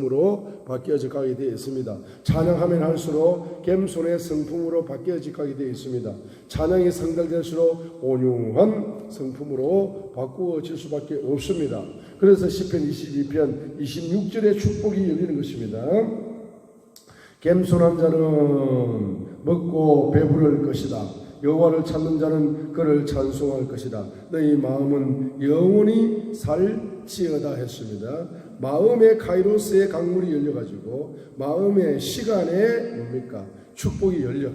으로 바뀌어져 가게 되어 있습니다. 찬양하면 할수록 겸손의 성품으로 바뀌어져 가게 되어 있습니다. 찬양이 상달될수록 온유한 성품으로 바꾸어질 수밖에 없습니다. 그래서 시편 22편 26절의 축복이 열리는 것입니다. 겸손한 자는 먹고 배부를 것이다. 여호와를 찾는 자는 그를 찬송할 것이다. 너희 마음은 영원히 살지어다 했습니다. 마음의 카이로스의 강물이 열려가지고 마음의 시간에 뭡니까? 축복이 열려.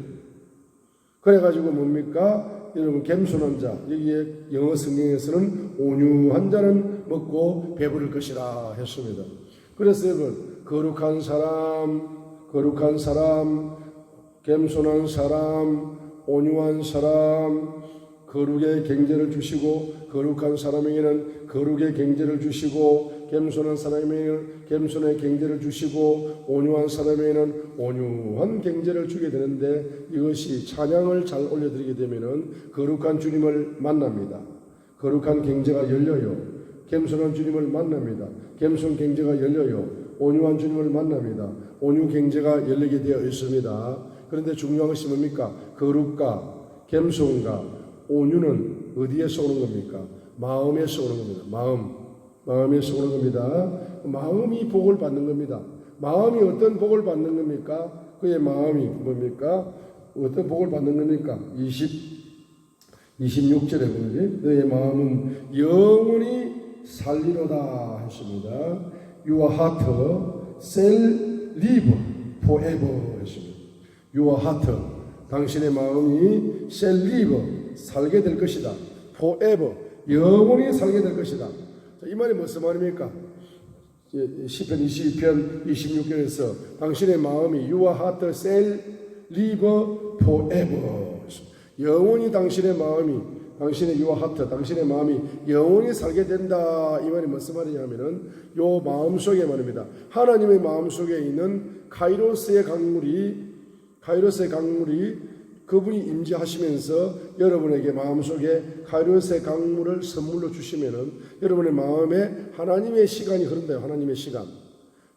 그래가지고 뭡니까? 여러분 겸손한 자, 여기에 영어 성경에서는 온유한 자는 먹고 배부를 것이라 했습니다. 그래서 여러분 거룩한 사람, 겸손한 사람, 온유한 사람, 거룩의 경제를 주시고, 거룩한 사람에게는 거룩의 경제를 주시고, 겸손한 사람에게는 겸손의 경제를 주시고, 온유한 사람에게는 온유한 경제를 주게 되는데, 이것이 찬양을 잘 올려드리게 되면은 거룩한 주님을 만납니다. 거룩한 경제가 열려요. 겸손한 주님을 만납니다. 겸손 경제가 열려요. 온유한 주님을 만납니다. 온유 경제가 열리게 되어 있습니다. 그런데 중요한 것이 뭡니까? 거룩과 겸손과 온유는 어디에서 오는 겁니까? 마음에서 오는 겁니다. 마음에서 오는 겁니다. 마음이 복을 받는 겁니다. 마음이 어떤 복을 받는 겁니까? 그의 마음이 뭡니까? 어떤 복을 받는 겁니까? 26절에 보면 너의 마음은 영원히 살리로다 했습니다. Your heart shall live forever 했습니다. Your heart, 당신의 마음이 shall live, 살게 될 것이다. forever, 영원히 살게 될 것이다. 자, 이 말이 무슨 말입니까? 시편 22편 26절에서 당신의 마음이 Your heart shall live forever, 영원히 당신의 마음이, 당신의 Your heart, 당신의 마음이 영원히 살게 된다. 이 말이 무슨 말이냐면은 요 마음 속에 말입니다. 하나님의 마음 속에 있는 카이로스의 강물이 그분이 임재하시면서 여러분에게 마음속에 카이로스의 강물을 선물로 주시면은 여러분의 마음에 하나님의 시간이 흐른다요. 하나님의 시간.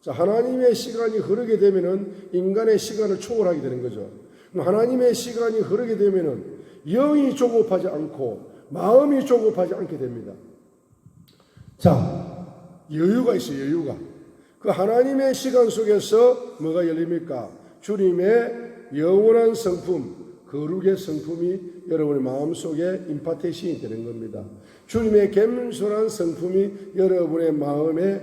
자, 하나님의 시간이 흐르게 되면은 인간의 시간을 초월하게 되는 거죠. 하나님의 시간이 흐르게 되면은 영이 조급하지 않고 마음이 조급하지 않게 됩니다. 자, 여유가 있어요. 여유가. 그 하나님의 시간 속에서 뭐가 열립니까? 주님의 영원한 성품, 거룩의 성품이 여러분의 마음속에 임파테이션이 되는 겁니다. 주님의 겸손한 성품이 여러분의 마음에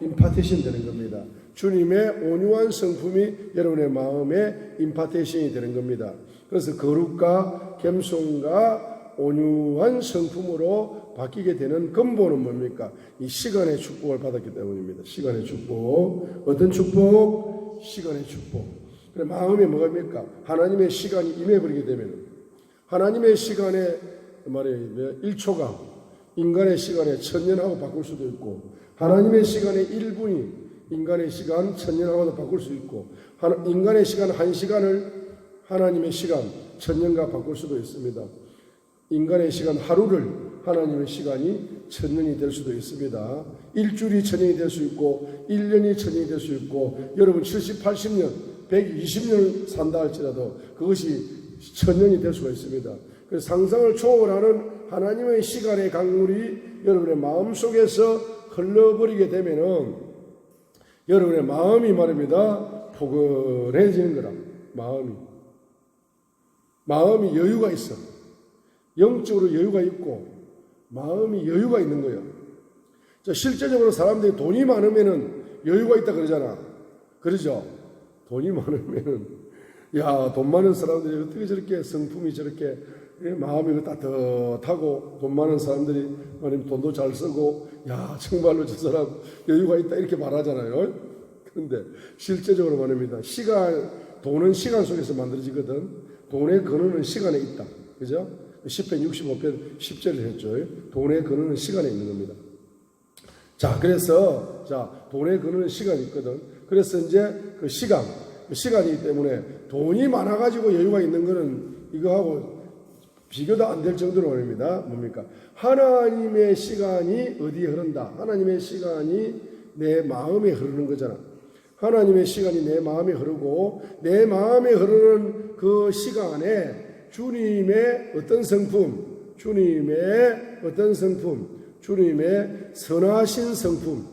임파테이션 되는 겁니다. 주님의 온유한 성품이 여러분의 마음에 임파테이션이 되는 겁니다. 그래서 거룩과 겸손과 온유한 성품으로 바뀌게 되는 근본은 뭡니까? 이 시간의 축복을 받았기 때문입니다. 시간의 축복. 어떤 축복? 시간의 축복. 마음에 뭐입니까? 하나님의 시간이 임해버리게 되면 하나님의 시간에 말이에요. 1초가 인간의 시간에 1000년하고 바꿀 수도 있고 하나님의 시간에 1분이 인간의 시간 1000년하고도 바꿀 수 있고 인간의 시간 1시간을 하나님의 시간 1000년과 바꿀 수도 있습니다. 인간의 시간 하루를 하나님의 시간이 1000년이 될 수도 있습니다. 일주일이 1000년이 될 수 있고 1년이 1000년이 될 수 있고 여러분 70, 80년 120년을 산다 할지라도 그것이 1000년이 될 수가 있습니다. 그래서 상상을 초월하는 하나님의 시간의 강물이 여러분의 마음속에서 흘러버리게 되면은 여러분의 마음이 말입니다. 포근해지는 거라. 마음이 여유가 있어. 영적으로 여유가 있고 마음이 여유가 있는 거예요. 실제적으로 사람들이 돈이 많으면은 여유가 있다 그러잖아. 그러죠? 돈이 많으면은, 야, 돈 많은 사람들이 어떻게 저렇게 성품이 저렇게, 마음이 따뜻하고, 돈 많은 사람들이, 돈도 잘 쓰고, 야, 정말로 저 사람 여유가 있다, 이렇게 말하잖아요. 그런데, 실제적으로 말입니다. 돈은 시간 속에서 만들어지거든. 돈의 근원은 시간에 있다. 그죠? 시편 65편 10절을 했죠. 돈의 근원은 시간에 있는 겁니다. 자, 그래서, 돈의 근원은 시간이 있거든. 그래서 이제 그 시간이기 때문에 돈이 많아가지고 여유가 있는 거는 이거하고 비교도 안 될 정도로 말입니다. 뭡니까? 하나님의 시간이 어디에 흐른다? 하나님의 시간이 내 마음에 흐르는 거잖아. 하나님의 시간이 내 마음에 흐르고 내 마음에 흐르는 그 시간에 주님의 어떤 성품, 주님의 선하신 성품,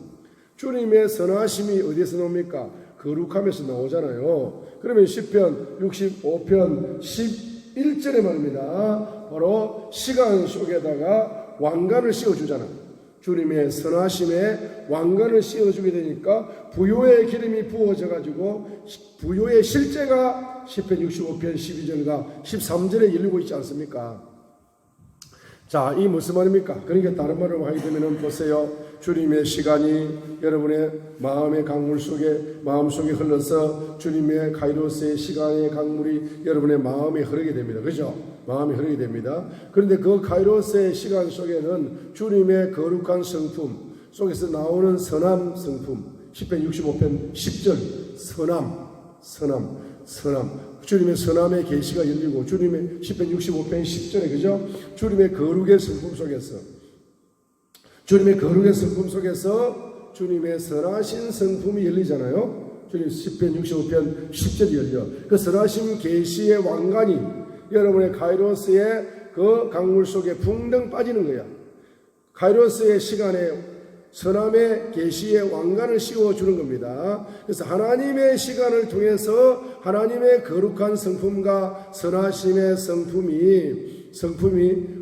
주님의 선하심이 어디에서 나옵니까? 거룩함에서 나오잖아요. 그러면 시편 65편 11절에 말입니다. 바로 시간 속에다가 왕관을 씌워주잖아요. 주님의 선하심에 왕관을 씌워주게 되니까 부요의 기름이 부어져 가지고 부요의 실제가 시편 65편 12절과 13절에 열리고 있지 않습니까? 자, 이 무슨 말입니까? 그러니까 다른 말로 하게 되면 보세요. 주님의 시간이 여러분의 마음의 강물 속에 마음속에 흘러서 주님의 카이로스의 시간의 강물이 여러분의 마음에 흐르게 됩니다. 그죠? 마음이 흐르게 됩니다. 그런데 그 카이로스의 시간 속에는 주님의 거룩한 성품 속에서 나오는 선함 성품, 시편 65편 10절 선함 주님의 선함의 계시가 열리고 주님의 시편 65편 10절에 그죠? 주님의 거룩의 성품 속에서 주님의 선하신 성품이 열리잖아요. 주님 시편 65편 10절이 열려. 그 선하신 계시의 왕관이 여러분의 카이로스의 그 강물 속에 붕덩 빠지는 거야. 카이로스의 시간에 선함의 계시의 왕관을 씌워주는 겁니다. 그래서 하나님의 시간을 통해서 하나님의 거룩한 성품과 선하심의 성품이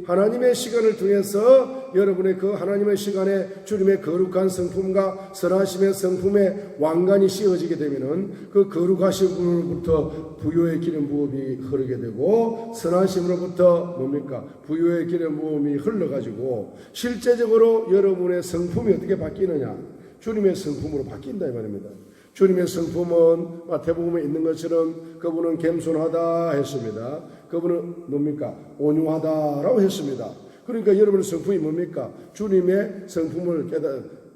하나님의 시간을 통해서 여러분의 그 하나님의 시간에 주님의 거룩한 성품과 선하심의 성품의 왕관이 씌워지게 되면은 그 거룩하신 분으로부터 부요의 기름 부음이 흐르게 되고 선하심으로부터 뭡니까? 부요의 기름 부음이 흘러가지고 실제적으로 여러분의 성품이 어떻게 바뀌느냐? 주님의 성품으로 바뀐다 이 말입니다. 주님의 성품은 마태복음에 있는 것처럼 그분은 겸손하다 했습니다. 그분은 뭡니까? 온유하다라고 했습니다. 그러니까 여러분의 성품이 뭡니까? 주님의 성품을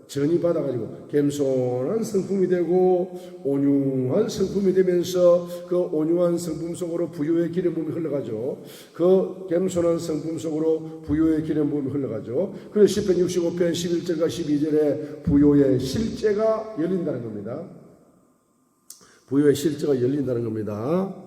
전이 받아가지고 겸손한 성품이 되고 온유한 성품이 되면서 그 온유한 성품 속으로 부요의 기름 부음이 흘러가죠. 그 겸손한 성품 속으로 부요의 기름 부음이 흘러가죠. 그래서 시편 65편 11절과 12절에 부요의 실제가 열린다는 겁니다. 부요의 실제가 열린다는 겁니다.